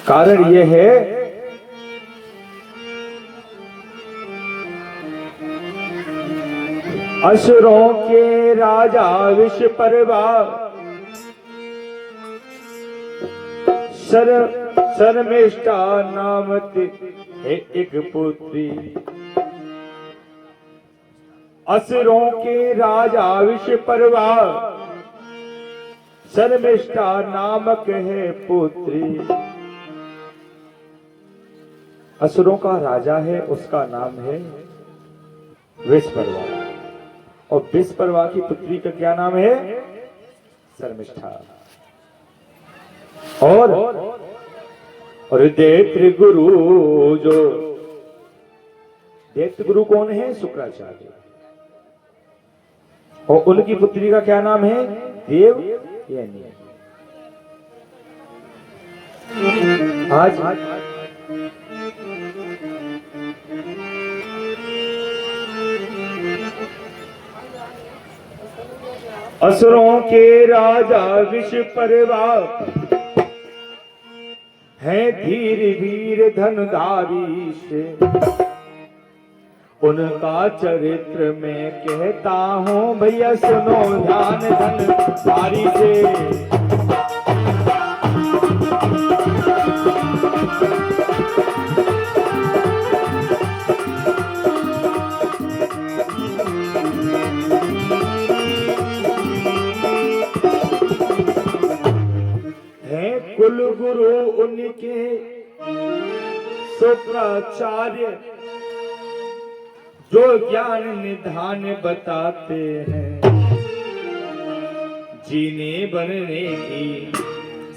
कारण यह है असुरों के राजा विषपर्वा शर्मिष्ठा नामक है एक पुत्री। असुरों के राजा विषपर्वा शर्मिष्ठा नामक है पुत्री। असुरों का राजा है, उसका नाम है विषपर्वा, और विषपर्वा की पुत्री का क्या नाम है? शर्मिष्ठा। और दैत्य गुरु, जो दैत्य गुरु कौन है? शुक्राचार्य। और उनकी पुत्री का क्या नाम है? देवयानी। आज असुरों के राजा विषपर्वा है धीर वीर धनुधारी से। उनका चरित्र मैं कहता हूँ भैया सुनो ध्यान धनुधारी से। कुल गुरु उनके शुक्राचार्य, जो ज्ञान निधान बताते हैं। जीने बनने की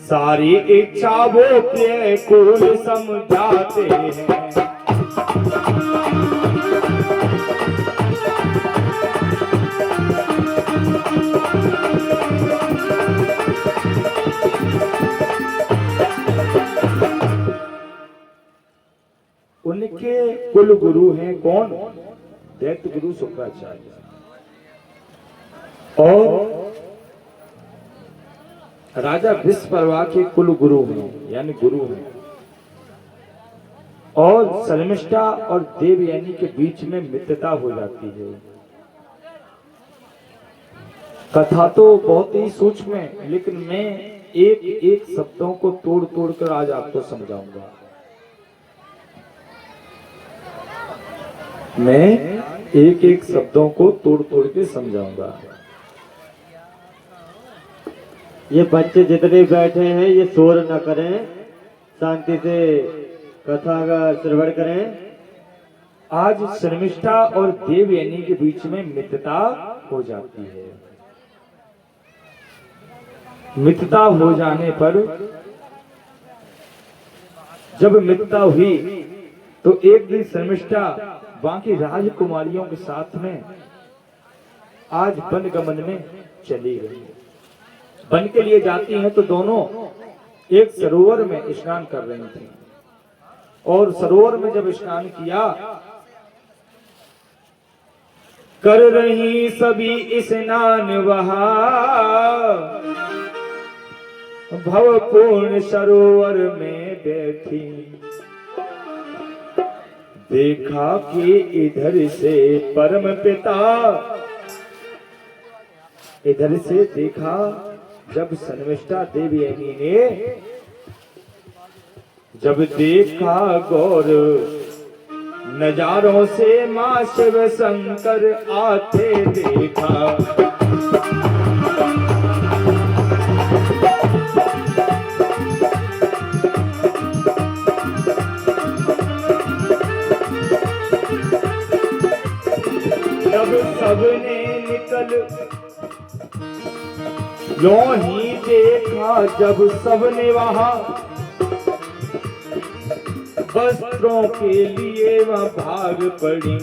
सारी इच्छा वो प्रिय कुल समझाते हैं। उनके कुल गुरु हैं कौन? दैत्य गुरु शुक्राचार्य। और राजा विषपर्वा के कुल गुरु हैं, यानी गुरु हैं। और शर्मिष्ठा और देवयानी के बीच में मित्रता हो जाती है। कथा तो बहुत ही सूक्ष्म है, लेकिन मैं एक एक शब्दों को तोड़ तोड़ कर आज आपको समझाऊंगा। मैं एक एक शब्दों को तोड़ तोड़ के समझाऊंगा। ये बच्चे जितने बैठे हैं ये शोर न करें, शांति से कथा का श्रवण करें। आज शर्मिष्ठा और देवयानी के बीच में मित्रता हो जाती है। मित्रता हो जाने पर जब मित्रता हुई तो एक दिन शर्मिष्ठा बाकी राजकुमारियों के साथ में आज वन गमन में चली गई। वन के लिए जाती हैं तो दोनों एक सरोवर में स्नान कर रही थी। और सरोवर में जब स्नान किया, कर रही सभी स्नान वहां, भवपूर्ण सरोवर में बैठी। देखा कि इधर से परम पिता, इधर से देखा जब शर्मिष्ठा देवयानी ने जब देखा गौर नजारों से मां शिव शंकर आते देखा। सबने निकल यूं ही देखा, जब सबने वहां वस्त्रों के लिए वह भाग पड़ी।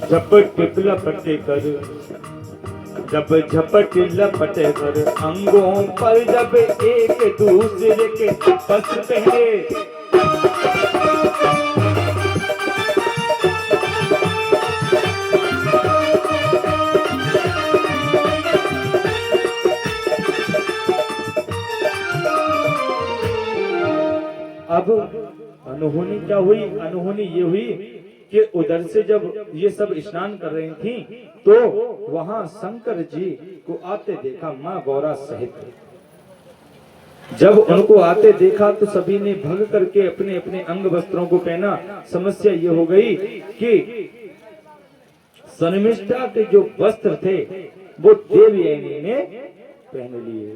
झपट लपट कर, जब झपट लपट कर अंगों पर जब एक दूसरे के बस पहने। अब अनहोनी क्या हुई? अनहोनी ये हुई कि उधर से जब ये सब स्नान कर रही थी तो वहां शंकर जी को आते देखा मां गौरा सहित। जब उनको आते देखा तो सभी ने भग करके अपने अपने अंग वस्त्रों को पहना। समस्या ये हो गई कि शर्मिष्ठा के जो वस्त्र थे वो देवयानी ने पहन लिए।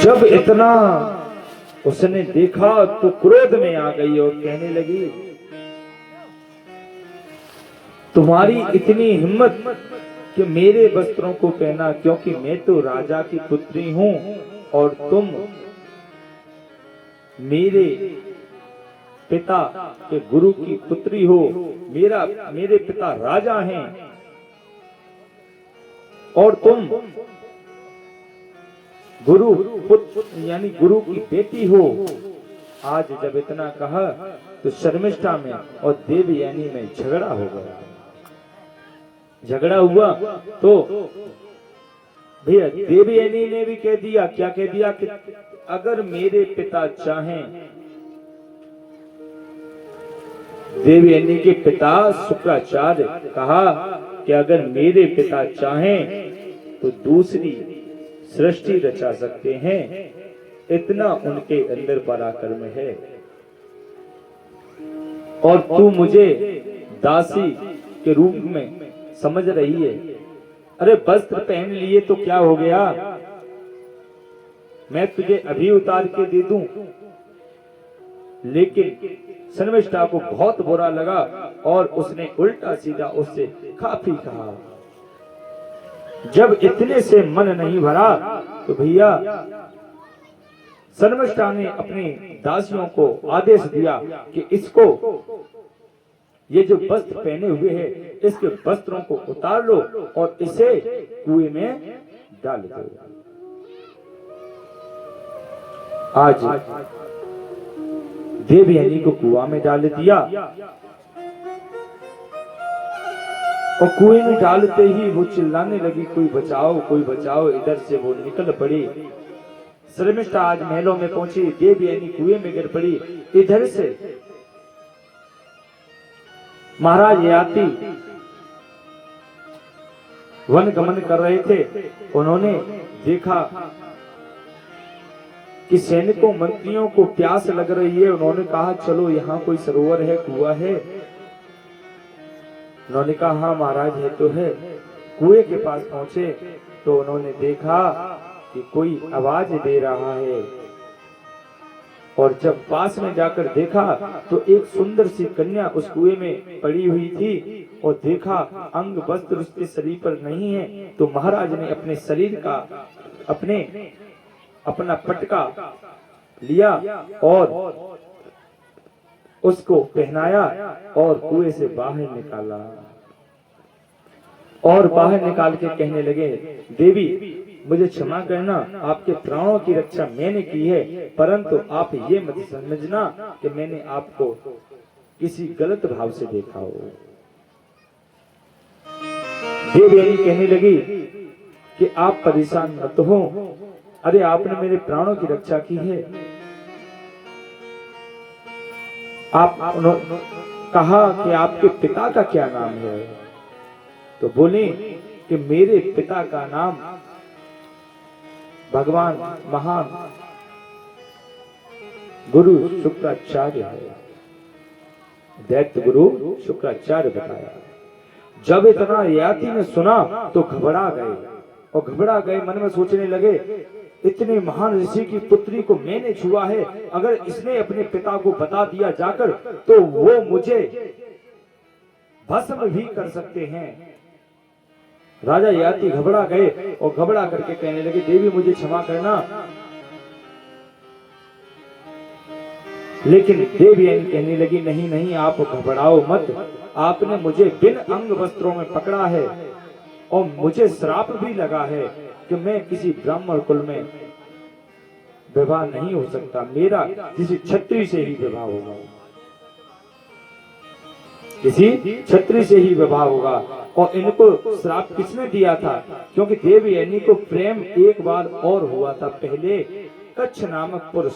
जब इतना उसने देखा तो क्रोध में आ गई और कहने लगी, तुम्हारी इतनी हिम्मत कि मेरे वस्त्रों को पहना, क्योंकि मैं तो राजा की पुत्री हूं और तुम मेरे पिता के गुरु की पुत्री हो। मेरे पिता राजा हैं और तुम गुरु पुत्र यानी गुरु की बेटी हो। आज जब इतना कहा तो शर्मिष्ठा में और देवयानी में झगड़ा हो गया। झगड़ा हुआ तो भैया देवयानी ने भी कह दिया, क्या कह दिया कि अगर मेरे पिता चाहें, देवयानी के पिता शुक्राचार्य कहा कि अगर मेरे पिता चाहें तो दूसरी सृष्टि रचा सकते हैं, इतना उनके अंदर पराक्रम है। और तू मुझे दासी के रूप में समझ रही है। अरे वस्त्र पहन लिए तो क्या हो गया, मैं तुझे अभी उतार के दे दूं। लेकिन शर्मिष्ठा को बहुत बुरा लगा और उसने उल्टा सीधा उससे काफी कहा। जब इतने से मन नहीं भरा तो भैया शर्मिष्ठा ने अपनी दासियों को आदेश दिया कि इसको, ये जो वस्त्र पहने हुए हैं, इसके वस्त्रों को उतार लो और इसे कुएं में डाल दो। आज देवयानी को कुआं में डाल दिया और कुएं में डालते ही वो चिल्लाने लगी, कोई बचाओ कोई बचाओ। इधर से वो निकल पड़ी। शर्मिष्ठा आज महलों में पहुंची, देवयानी कुएं में गिर पड़ी। इधर से महाराज ययाति वन गमन कर रहे थे। उन्होंने देखा कि सैनिकों मंत्रियों को प्यास लग रही है। उन्होंने कहा चलो यहाँ कोई सरोवर है, कुआं है। उन्होंने कहा हाँ महाराज है तो है। कुएं के पास पहुंचे तो उन्होंने देखा कि कोई आवाज दे रहा है और जब पास में जाकर देखा तो एक सुंदर सी कन्या उस कुएं में पड़ी हुई थी और देखा अंग वस्त्र उसके शरीर पर नहीं है। तो महाराज ने अपने शरीर का अपना पटका लिया और उसको पहनाया और कुएं से बाहर निकाला और बाहर निकाल के कहने लगे, देवी मुझे क्षमा करना, आपके प्राणों की रक्षा मैंने की है, परंतु आप ये मत समझना कि मैंने आपको किसी गलत भाव से देखा हो। देवयानी कहने लगी कि आप परेशान मत हो, अरे आपने मेरे प्राणों की रक्षा की है। आप कहा कि आपके पिता का क्या नाम है? तो बोले कि मेरे पिता का नाम भगवान महान गुरु शुक्राचार्य है। दैत्य गुरु शुक्राचार्य बताया। जब इतना ययाति ने सुना तो घबरा गए और घबरा गए, मन में सोचने लगे इतने महान ऋषि की पुत्री को मैंने छुआ है, अगर इसने अपने पिता को बता दिया जाकर तो वो मुझे भस्म भी कर सकते हैं। राजा ययाति घबरा गए और घबरा करके कहने लगे, देवी मुझे क्षमा करना। लेकिन देवयानी कहने लगी, नहीं नहीं आप घबराओ मत, आपने मुझे बिन अंग वस्त्रों में पकड़ा है और मुझे श्राप भी लगा है कि मैं किसी ब्राह्मण कुल में विवाह नहीं हो सकता, मेरा किसी क्षत्रिय से ही विवाह होगा, किसी क्षत्रिय से ही विवाह होगा। और इनको श्राप किसने दिया था? क्योंकि देवयानी को प्रेम एक बार और हुआ था पहले, कच्छ नामक पुरुष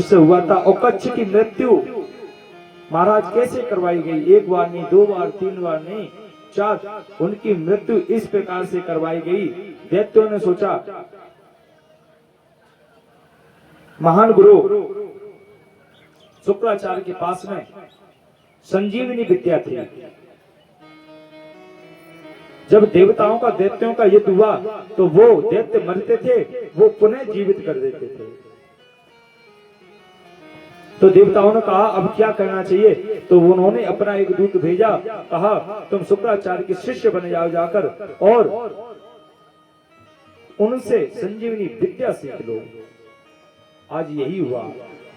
से हुआ था। और कच्छ की मृत्यु महाराज कैसे करवाई गई? एक बार नहीं, 2 बार, 3 बार नहीं, 4। उनकी मृत्यु इस प्रकार से करवाई गई। दैत्यों ने सोचा, महान गुरु शुक्राचार्य के पास में संजीवनी विद्या थी। जब देवताओं का दैत्यों का युद्ध हुआ तो वो दैत्य मरते थे, वो पुनः जीवित कर देते थे। तो देवताओं ने कहा अब क्या करना चाहिए? तो उन्होंने अपना एक दूत भेजा, कहा तुम शुक्राचार्य के शिष्य बन जाओ जाकर और उनसे संजीवनी विद्या सीख लो। आज यही हुआ।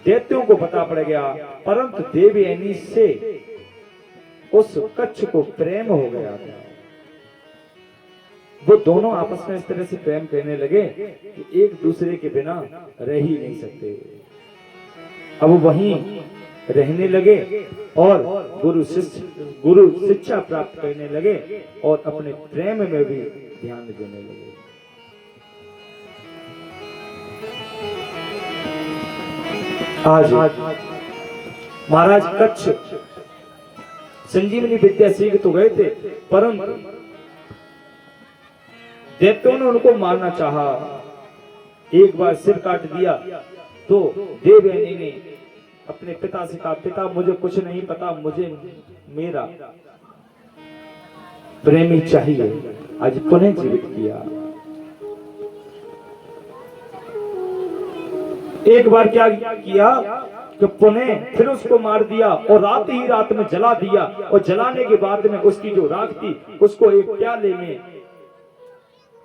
दैत्यों को पता पड़ गया, परंतु देवयानी से उस कच्छ को प्रेम हो गया था। वो दोनों आपस में इस तरह से प्रेम करने लगे कि एक दूसरे के बिना रह ही नहीं सकते। अब वहीं रहने लगे और गुरु शिक्षा प्राप्त करने लगे और अपने प्रेम में भी ध्यान देने लगे। आज महाराज कच्छ संजीवनी विद्या सीख तो गए थे, परंतु दैत्यों ने उनको मारना चाहा। एक बार सिर काट दिया तो देवयानी ने अपने पिता से कहा, पिता मुझे कुछ नहीं पता, मुझे मेरा प्रेमी चाहिए। आज पुनः जीवित किया। एक बार क्या किया कि पुनः फिर उसको मार दिया और रात ही रात में जला दिया। और जलाने के बाद में उसकी जो राख थी उसको एक प्याले में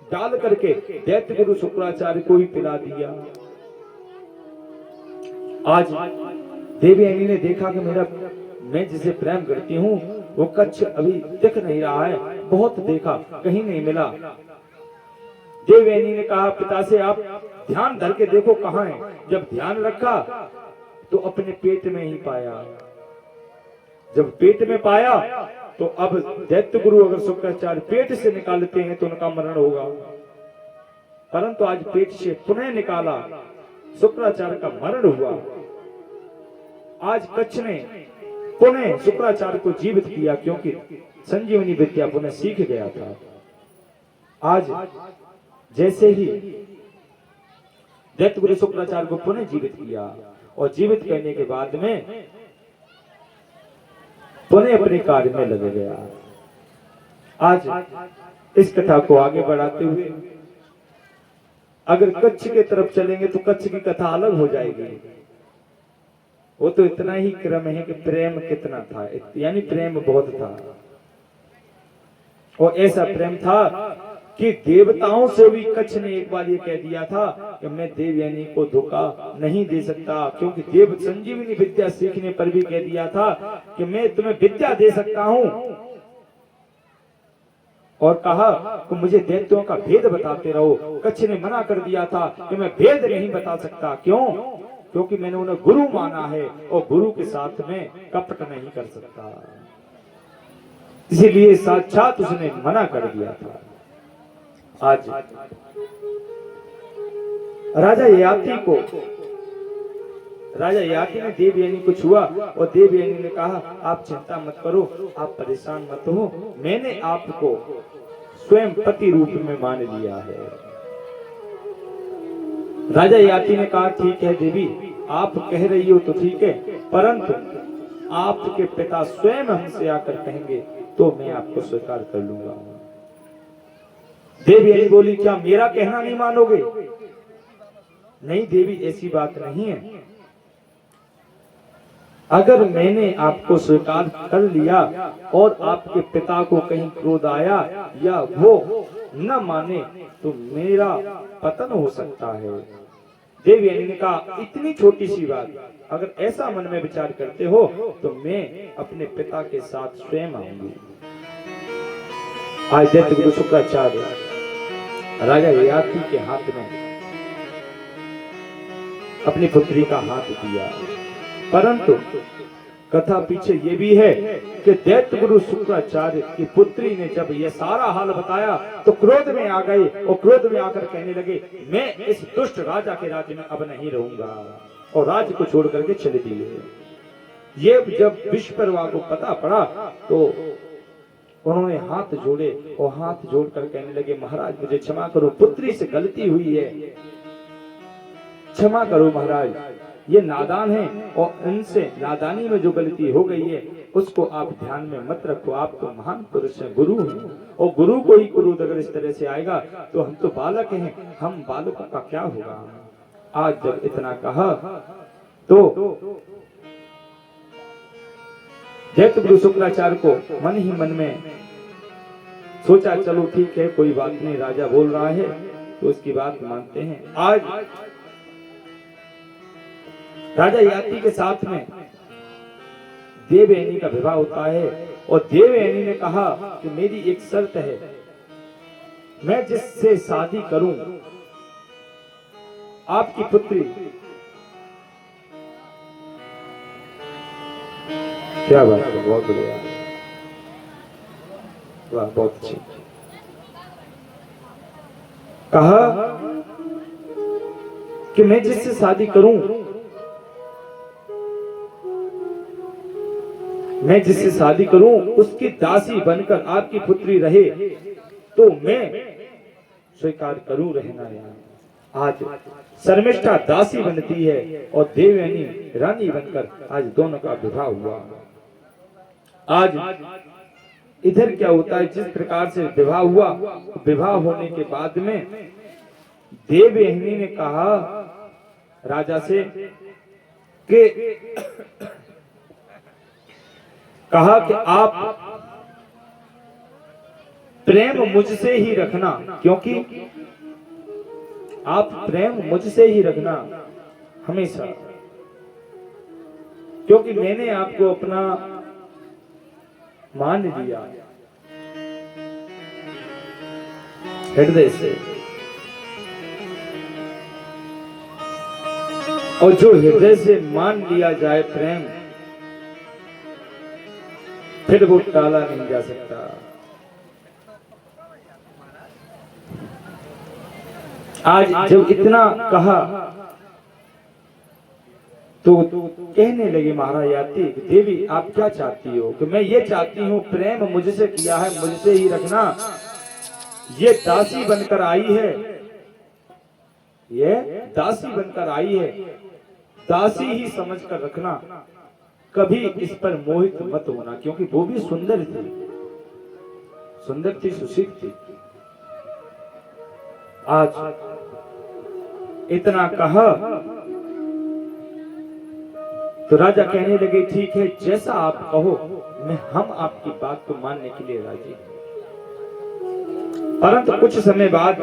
डाल करके दैत्य गुरु शुक्राचार्य को ही पिला दिया। आज देवयानी ने देखा कि मैं जिसे प्रेम करती हूँ वो कच्छ अभी दिख नहीं रहा है, बहुत देखा कहीं नहीं मिला। देवयानी ने कहा पिता से आप ध्यान धर के देखो कहाँ है। जब ध्यान रखा तो अपने पेट में ही पाया। जब पेट में पाया तो अब दैत्य गुरु अगर शुक्राचार्य पेट से निकालते हैं तो उनका मरण होगा, परंतु आज पेट से पुनः निकाला, शुक्राचार्य का मरण हुआ। आज कच्छ ने पुनः शुक्राचार्य को जीवित किया क्योंकि संजीवनी विद्या पुनः सीख गया था। आज जैसे ही दैत्य गुरु शुक्राचार्य को पुनः जीवित किया और जीवित करने के बाद में पुनः अपने कार्य में लग गया। आज इस कथा को आगे बढ़ाते हुए अगर कच्छ के तरफ चलेंगे तो कच्छ की कथा अलग हो जाएगी। वो तो इतना ही क्रम है कि प्रेम कितना था, यानी प्रेम बहुत था। और ऐसा प्रेम था कि देवताओं से भी कच्छ ने एक बार ये कह दिया था कि मैं देवयानी को धोखा नहीं दे सकता, क्योंकि देव संजीवनी विद्या सीखने पर भी कह दिया था कि मैं तुम्हें विद्या दे सकता हूं। और कहा कि मुझे दैत्यों का भेद बताते रहो। कच्छ ने मना कर दिया था कि मैं भेद नहीं बता सकता। क्यों? क्योंकि मैंने उन्हें गुरु माना है और गुरु के साथ में कपट नहीं कर सकता, इसीलिए साक्षात उसने मना कर दिया था। आज राजा ययाति ने देवयानी को छुआ और देवयानी ने कहा आप चिंता मत करो, आप परेशान मत हो, मैंने आपको स्वयं पति रूप में मान लिया है। राजा ययाति ने कहा ठीक है देवी, आप कह रही हो तो ठीक है, परंतु आपके पिता स्वयं हमसे आकर कहेंगे तो मैं आपको स्वीकार कर लूंगा। देवयानी बोली क्या मेरा कहना नहीं मानोगे? नहीं देवी, ऐसी बात नहीं है। अगर मैंने आपको स्वीकार कर लिया और आपके पिता को कहीं क्रोध आया या वो न माने तो मेरा पतन हो सकता है। देवयानी ने कहा इतनी छोटी सी बात, अगर ऐसा मन में विचार करते हो तो मैं अपने पिता के साथ स्वयं आऊंगी। आज दैत्य गुरु शुक्राचार्य राजा ययाति के हाथ में अपनी पुत्री का हाथ दिया, परंतु कथा पीछे ये भी है कि दैत्य गुरु शुक्राचार्य की पुत्री ने जब यह सारा हाल बताया तो क्रोध में आ गए और क्रोध में आकर कहने लगे, मैं इस दुष्ट राजा के राज्य में अब नहीं रहूंगा, और राज्य को छोड़ करके चले दिए। ये जब विश्वकर्मा को पता पड़ा तो उन्होंने हाथ जोड़े और हाथ जोड़कर कहने लगे, महाराज मुझे क्षमा करो, पुत्री से गलती हुई है, क्षमा करो महाराज, ये नादान है और इनसे नादानी में जो गलती हो गई है उसको आप ध्यान में मत रखो, आप तो महान पुरुष हैं, गुरु हैं, और गुरु को ही क्रोध अगर इस तरह से आएगा तो हम तो बालक हैं, हम बालकों का क्या होगा। आज जब इतना कहा तो दैत्य गुरु शुक्राचार्य को मन ही मन में सोचा, चलो ठीक है कोई बात नहीं, राजा बोल रहा है तो उसकी बात मानते हैं। आज राजा याति के साथ में देवयानी का विवाह होता है और देवयानी ने कहा कि मेरी एक शर्त है, मैं जिससे शादी करूं आपकी पुत्री, क्या बात है, बहुत बढ़िया, वाह बहुत अच्छी, कहा कि मैं जिससे शादी करूं, मैं जिससे शादी करूं उसकी दासी बनकर आपकी पुत्री रहे तो मैं स्वीकार करूं रहना यहाँ। आज शर्मिष्ठा दासी बनती है और देवयानी रानी बनकर आज दोनों का विवाह हुआ। आज इधर क्या होता है, जिस प्रकार से विवाह हुआ, विवाह होने के बाद में देवयानी ने कहा राजा से कि कहा कि आप प्रेम मुझसे ही रखना, क्योंकि आप प्रेम मुझसे ही रखना हमेशा, क्योंकि मैंने आपको अपना मान लिया हृदय से, और जो हृदय से मान लिया जाए प्रेम, फिर वो टाला नहीं जा सकता। आज जब इतना कहा तो कहने लगे महाराज याति, देवी आप क्या चाहती हो? कि मैं ये चाहती हूँ प्रेम मुझसे किया है मुझसे ही रखना, ये दासी बनकर आई है, ये दासी बनकर आई है, दासी ही समझकर रखना, कभी इस पर मोहित मत होना, क्योंकि वो भी सुंदर थी, सुंदर थी, सुशील थी। आज इतना कहा तो राजा कहने लगे, ठीक है जैसा आप कहो, हम आपकी बात को मानने के लिए राजी हैं। परंतु कुछ समय बाद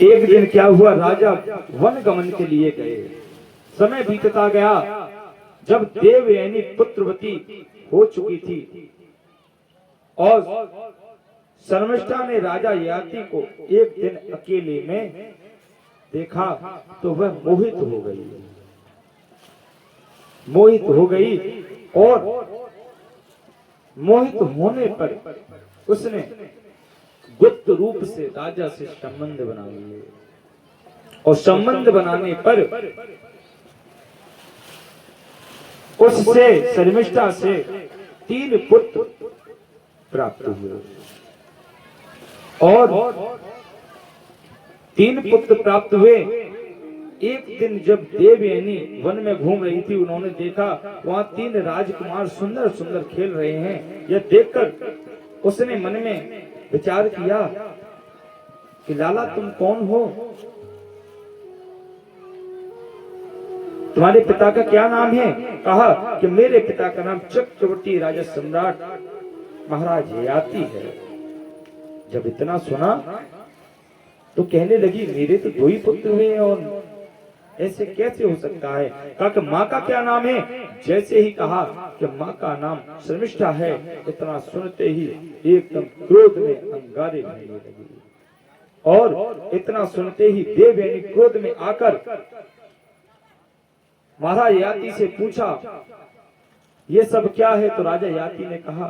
एक दिन क्या हुआ, राजा वन गमन के लिए गए, समय बीतता गया, जब देवयानी पुत्रवती हो चुकी थी और शर्मिष्ठा ने राजा याति को एक दिन अकेले में देखा तो वह मोहित हो गई, मोहित हो गई, और मोहित होने पर उसने गुप्त रूप से राजा से संबंध बना लिए, और संबंध बनाने पर उससे शर्मिष्ठा से 3 पुत्र प्राप्त हुए, और 3 पुत्र प्राप्त हुए। एक दिन जब देवयानी वन में घूम रही थी, उन्होंने देखा वहां 3 राजकुमार सुंदर सुंदर खेल रहे हैं। यह देखकर उसने मन में विचार किया कि लाला तुम कौन हो, तुम्हारे पिता का क्या नाम है? कहा कि मेरे पिता का नाम चक्रवर्ती राजा सम्राट महाराज याति है। जब इतना सुना तो कहने लगी, मेरे तो 2 ही पुत्र हुए और ऐसे कैसे हो सकता है? कहा कि माँ का क्या नाम है? जैसे ही कहा कि माँ का नाम शर्मिष्ठा है, इतना सुनते ही एकदम क्रोध में अंगारे भरने लगी, और इतना सुनते ही देवयानी क्रोध में आकर महाराज याति से पूछा ये सब क्या है? तो राजा याति ने कहा,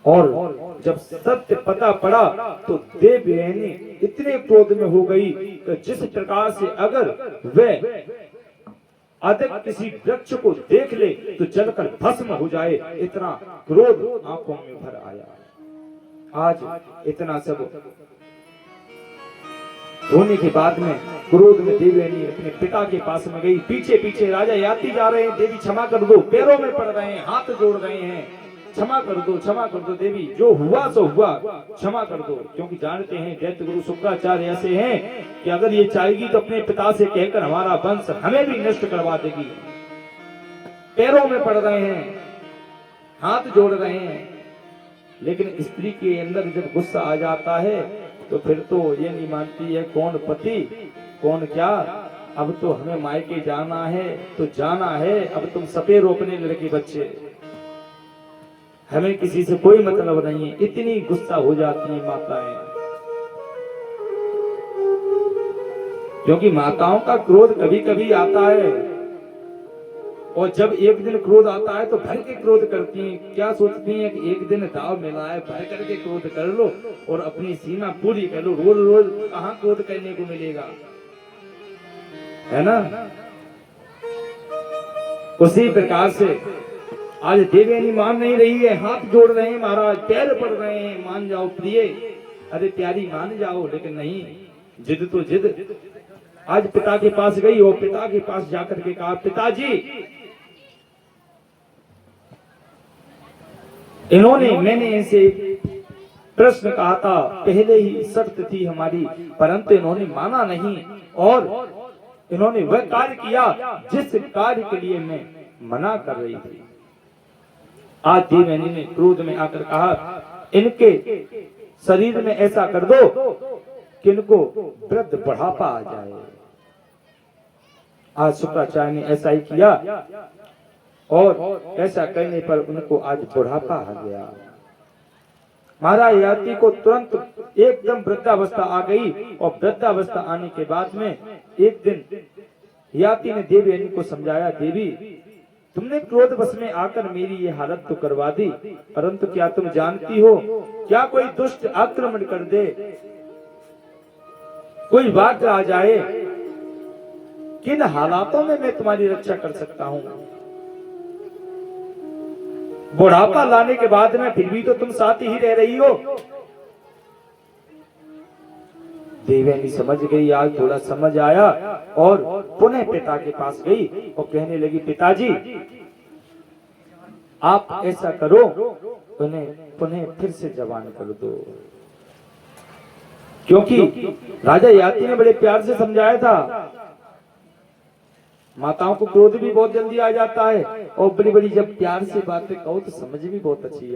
और जब सत्य पता पड़ा तो देवयानी इतने क्रोध में हो गई कि जिस प्रकार से अगर वह अधिक किसी वृक्ष को देख ले तो जलकर भस्म हो जाए, इतना क्रोध आंखों में भर आया। आज इतना सब होने के बाद में क्रोध में देवयानी अपने पिता के पास में गई। पीछे पीछे राजा याति जा रहे हैं, देवी क्षमा कर दो, पैरों में पड़ रहे हैं, हाथ जोड़ रहे हैं, क्षमा कर दो, क्षमा कर दो देवी, जो हुआ सो हुआ, क्षमा कर दो। क्योंकि जानते हैं दैत्य गुरु शुक्राचार्य ऐसे हैं कि अगर ये चाहेगी तो अपने पिता से कहकर हमारा वंश हमें भी नष्ट करवा देगी। पैरों में पड़ रहे हैं, हाथ जोड़ रहे हैं, लेकिन स्त्री के अंदर जब गुस्सा आ जाता है तो फिर तो ये नहीं मानती है कौन पति कौन क्या। अब तो हमें मायके जाना है तो जाना है, अब तुम सपे रोपने लड़के बच्चे, हमें किसी से कोई मतलब नहीं है। इतनी गुस्सा हो जाती है माताएं, क्योंकि माताओं का क्रोध कभी कभी आता है, और जब एक दिन क्रोध आता है तो भर के क्रोध करती हैं। क्या सोचती हैं कि एक दिन दाव मिला है, भर करके क्रोध कर लो और अपनी सीमा पूरी कर लो। रोज रोज कहाँ क्रोध करने को मिलेगा, है ना? उसी प्रकार से आज देवयानी मान नहीं रही है, हाथ जोड़ रहे हैं महाराज, पैर पड़ रहे हैं, मान जाओ प्रिय, अरे प्यारी मान जाओ, लेकिन नहीं, जिद तो जिद। आज पिता के पास गई और पिता के पास जाकर के कहा, पिताजी मैंने इनसे प्रश्न कहा था, पहले ही शर्त थी हमारी, परंतु इन्होंने माना नहीं और इन्होंने वह कार्य किया जिस कार्य के लिए मैं मना कर रही थी। आज देवयानी ने क्रोध में आकर कहा, इनके शरीर में ऐसा कर दो कि इनको वृद्ध बुढ़ापा आ जाए। आज शुक्राचार्य ने ऐसा ही किया और ऐसा करने पर उनको आज बुढ़ापा आ गया। महाराज याति को तुरंत एकदम वृद्धावस्था आ गई, और वृद्धावस्था आने के बाद में एक दिन याति ने देवयानी को समझाया, देवी तुमने क्रोध वश में आकर मेरी ये हालत तो करवा दी, परंतु क्या तुम जानती हो, क्या कोई दुष्ट आक्रमण कर दे, कोई वाक्य आ जाए, किन हालातों में मैं तुम्हारी रक्षा कर सकता हूं? बुढ़ापा लाने के बाद में फिर भी तो तुम साथ ही रह रही हो। देवयानी समझ गई, आज थोड़ा समझ आया और पुनः पिता के पास गई और कहने लगी, पिताजी आप ऐसा करो, उन्हें पुनः फिर से जवान कर दो। क्योंकि राजा याति ने बड़े प्यार से समझाया था। माताओं को क्रोध भी बहुत जल्दी आ जाता है, और बड़ी बड़ी जब प्यार से बातें कहो तो समझ भी बहुत अच्छी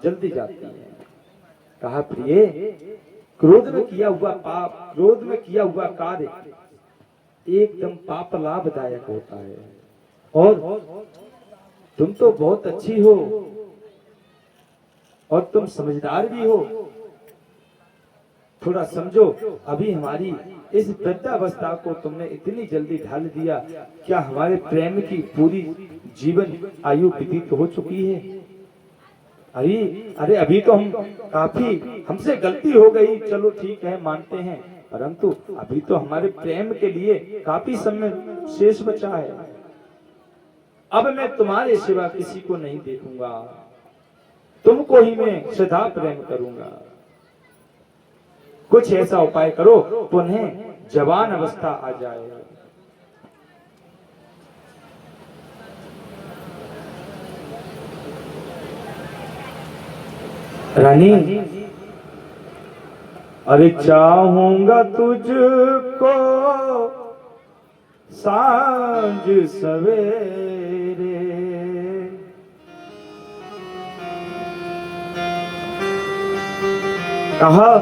जल्दी जाती है। कहा, प्रिय क्रोध में किया हुआ पाप, क्रोध में किया हुआ कार्य एकदम पाप लाभदायक होता है, और तुम तो बहुत अच्छी हो और तुम समझदार भी हो, थोड़ा समझो, अभी हमारी इस वृद्धावस्था को तुमने इतनी जल्दी ढाल दिया, क्या हमारे प्रेम की पूरी जीवन आयु व्यतीत हो चुकी है? अरे अभी तो हम काफी, हमसे गलती हो गई, चलो ठीक है मानते हैं, परंतु अभी तो हमारे प्रेम के लिए काफी समय शेष बचा है। अब मैं तुम्हारे सिवा किसी को नहीं देखूंगा, तुमको ही मैं सदा प्रेम करूंगा। कुछ ऐसा उपाय करो पुनः जवान अवस्था आ जाए। रानी, अरे चाहूंगा तुझको सांझ सवेरे, कहा,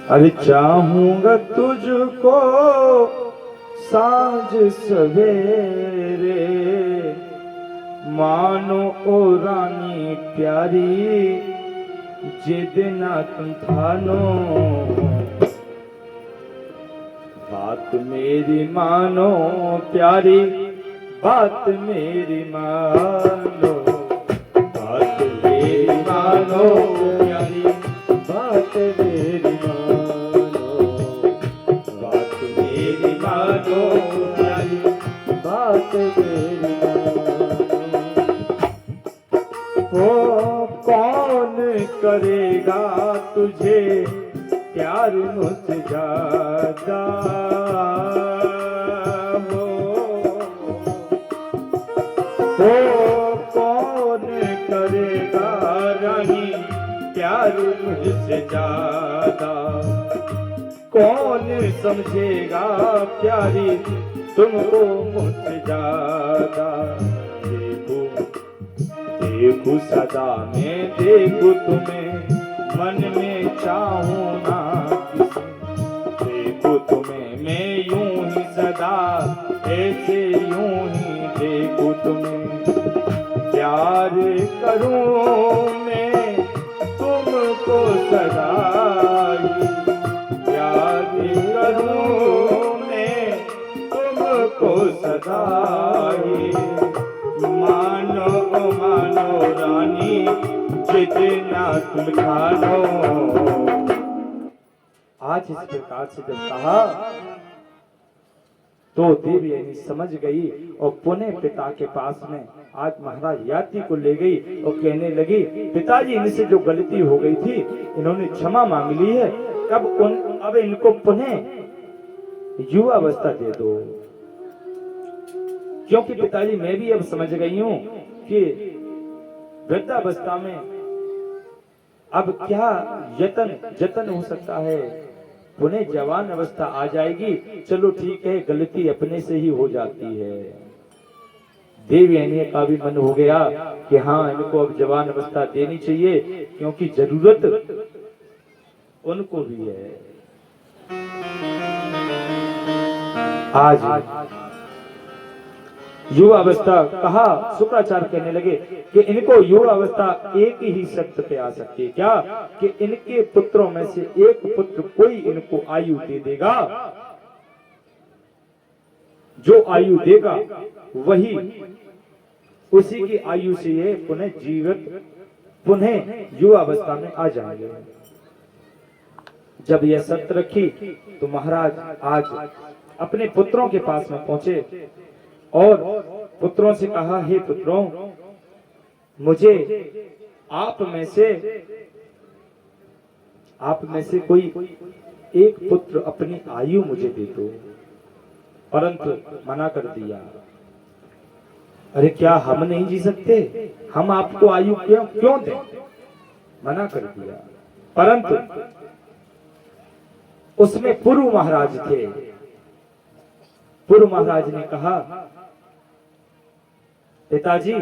अरे चाहूंगा तुझको सांझ सवेरे, मानो ओ रानी प्यारी जिद ना तुम थानो, बात मेरी मानो प्यारी, बात मेरी मानो, बात मेरी मानो प्यारी, बात मेरी मानो, बात मेरी मानो प्यारी, बात मेरी मानो। हो कौन करेगा तुझे प्यार मुझसे ज्यादा, हो कौन करेगा रानी प्यार मुझसे ज्यादा, कौन समझेगा प्यारी तुमको मुझसे ज्यादा। देखो देखो सदा मैं देखो तुम्हें, मन में चाहूं ना किसे, देखो तुम्हें मैं यूं ही सदा, ऐसे यूं ही देखो तुम्हें, प्यार करूं मैं तुमको सदा ही, प्यार करूं मैं तुमको सदा ही, मानो मानो रानी जितना तुम खानो। आज इस प्रकार से जब कहा तो देवी यानी समझ गई और पुनः पिता के पास में आज महाराज याति को ले गई और कहने लगी, पिताजी इनसे जो गलती हो गई थी इन्होंने क्षमा मांग ली है, अब इनको पुनः युवावस्था दे दो, क्योंकि पिताजी मैं भी अब समझ गई हूं कि वृद्धावस्था में अब क्या जतन हो सकता है, पुनः जवान अवस्था आ जाएगी, चलो ठीक है गलती अपने से ही हो जाती है। देवयानी का भी मन हो गया कि हाँ इनको अब जवान अवस्था देनी चाहिए, क्योंकि जरूरत उनको भी है। आज युवा अवस्था कहा, शुक्राचार्य कहने लगे कि इनको युवा अवस्था एक ही शर्त पे आ सकती है, क्या कि इनके पुत्रों में से एक पुत्र कोई इनको आयु दे देगा, जो आयु देगा वही उसी की आयु से ये पुनः जीवित पुनः युवा अवस्था में आ जाएंगे। जब यह शर्त रखी तो महाराज आज अपने पुत्रों के पास में पहुंचे और पुत्रों से कहा, हे पुत्रों मुझे आप में से कोई एक पुत्र अपनी आयु मुझे दे दो, परंतु मना कर दिया। अरे क्या हम नहीं जी सकते, हम आपको आयु क्यों दें, मना कर दिया। परंतु उसमें पुरु महाराज थे, पुरु महाराज ने कहा, पिताजी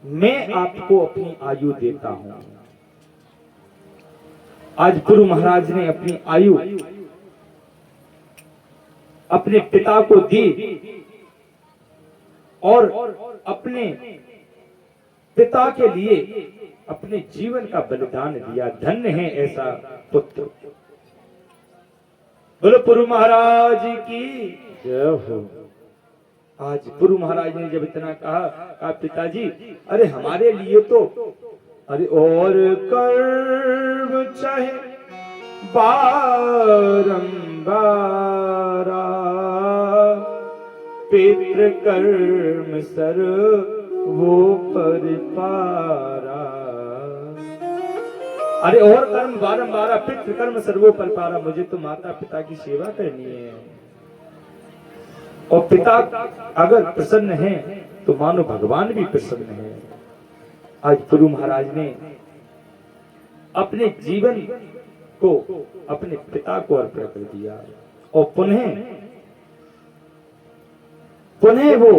मैं आपको अपनी आयु देता हूं। आज पुरु महाराज ने अपनी आयु अपने पिता को दी और अपने पिता के लिए अपने जीवन का बलिदान दिया। धन्य है ऐसा पुत्र। बोलो पुरु महाराज की जय हो। आज पुरु महाराज ने जब इतना कहा पिताजी अरे हमारे लिए तो अरे और कर्म चाहे बारंबारा, पितृ कर्म सर्वोपरि पारा। अरे और कर्म बारंबार, पितृ कर्म सर्वोपरि पारा। मुझे तो माता पिता की सेवा करनी है, और पिता अगर प्रसन्न है तो मानो भगवान भी प्रसन्न है। आज पुरु महाराज ने अपने जीवन को अपने पिता को अर्पण कर दिया और पुनः वो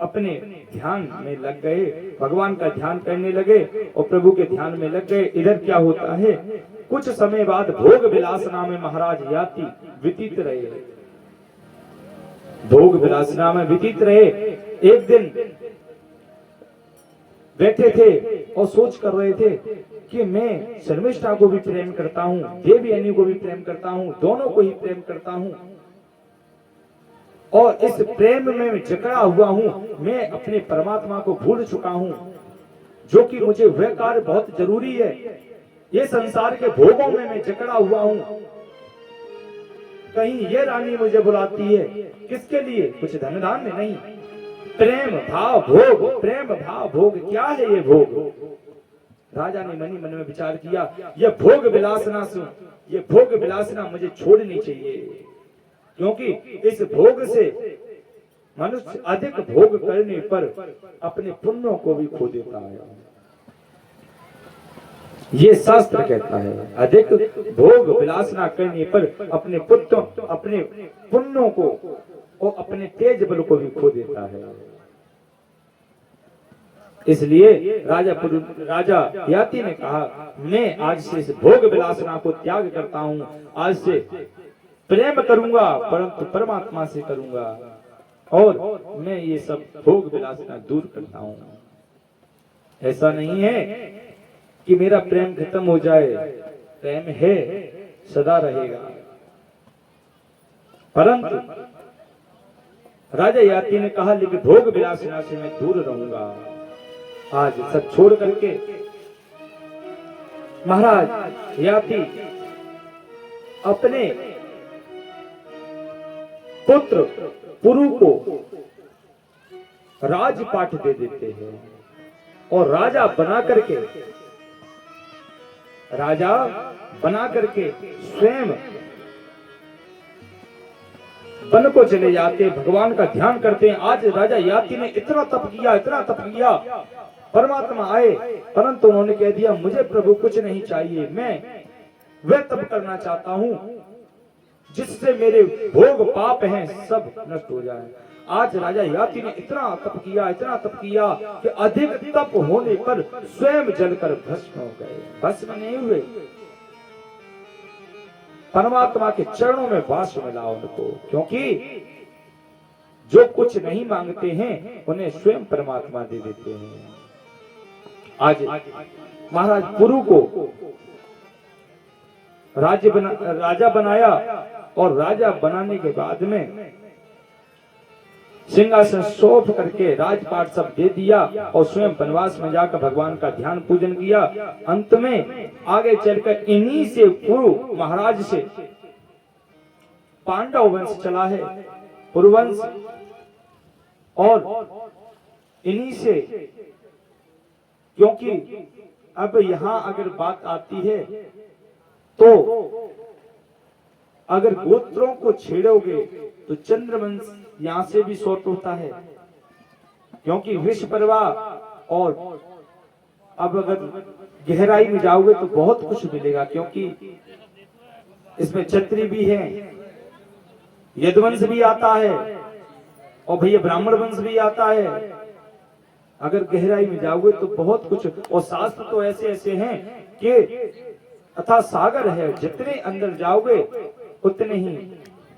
अपने ध्यान में लग गए, भगवान का ध्यान करने लगे और प्रभु के ध्यान में लग गए। इधर क्या होता है, कुछ समय बाद भोग विलासना में महाराज याति व्यतीत रहे, भोग विलासना में व्यतीत रहे। एक दिन बैठे थे और सोच कर रहे थे कि मैं शर्मिष्ठा को भी प्रेम करता हूं, देवयानी को भी प्रेम करता हूं, दोनों को ही प्रेम करता हूं और इस प्रेम में मैं जकड़ा हुआ हूं। मैं अपने परमात्मा को भूल चुका हूं, जो कि मुझे वह कार्य बहुत जरूरी है। ये संसार के भोगों में मैं जकड़ा हुआ हूं। कहीं ये रानी मुझे बुलाती है, किसके लिए? कुछ धन धान्य नहीं, प्रेम भाव भोग, प्रेम भाव भोग। क्या है ये भोग? राजा ने मनी मन में विचार किया, ये भोग विलासना सुन, ये भोग विलासना मुझे छोड़नी चाहिए, क्योंकि इस भोग से मनुष्य अधिक भोग करने पर अपने पुण्यों को भी खो देता है। ये शास्त्र कहता है, अधिक भोग विलासना करने पर अपने पुण्यों को और अपने तेज बल को भी खो देता है। इसलिए राजा याति ने कहा, मैं आज से इस भोग विलासना को त्याग करता हूं, आज से प्रेम करूंगा परंतु परमात्मा से करूंगा और मैं ये सब भोग विलासना दूर करता हूं। ऐसा नहीं है कि मेरा प्रेम खत्म हो जाए, प्रेम है, सदा रहेगा। परंतु राजा याति ने कहा, लेकिन भोग विलासना से मैं दूर रहूंगा। आज सब छोड़ करके महाराज याति अपने पुत्र पुरु को राजपाट दे देते हैं और राजा बना करके स्वयं वन को चले जाते, भगवान का ध्यान करते हैं। आज राजा याति ने इतना तप किया, परमात्मा आए, परंतु उन्होंने कह दिया, मुझे प्रभु कुछ नहीं चाहिए, मैं वह तप करना चाहता हूं जिससे मेरे भोग पाप हैं सब नष्ट हो जाए। आज राजा याति ने इतना तप किया कि अधिक तप होने पर स्वयं जलकर भस्म हो गए। भस्म नहीं हुए, परमात्मा के चरणों में वास मिला उनको, क्योंकि जो कुछ नहीं मांगते हैं उन्हें स्वयं परमात्मा दे देते हैं। आज महाराज पुरु को राजा बनाया और राजा बनाने के बाद में सिंहासन सौंप करके राजपाट सब दे दिया और स्वयं वनवास में जाकर भगवान का ध्यान पूजन किया। अंत में आगे चलकर इन्हीं से पुरु महाराज से पांडव वंश चला है, पुरुवंश, और इन्हीं से, क्योंकि अब यहां अगर बात आती है तो अगर गोत्रों को छेड़ोगे तो चंद्रवंश यहां से भी शॉर्ट होता है, क्योंकि विश्व परवाह, और अब अगर गहराई में जाओगे तो बहुत कुछ मिलेगा, क्योंकि इसमें क्षत्रिय भी है, यदुवंश भी आता है और भैया ब्राह्मण वंश भी आता है। अगर गहराई में जाओगे तो बहुत कुछ, और शास्त्र तो ऐसे ऐसे हैं कि अथा सागर है, जितने अंदर जाओगे उतने ही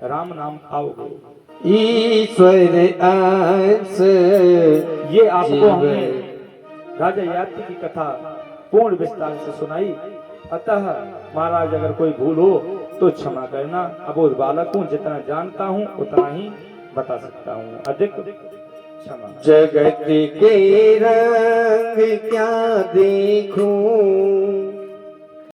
राम नाम पाओगे। ईश्वर अंश, ये आपको हमने राजा याति की कथा पूर्ण विस्तार से सुनाई। अतः महाराज अगर कोई भूल हो तो क्षमा करना। अबोध बालक हूँ, जितना जानता हूँ उतना ही बता सकता हूँ, अधिक क्षमा। जगत के रंग क्या देखूं,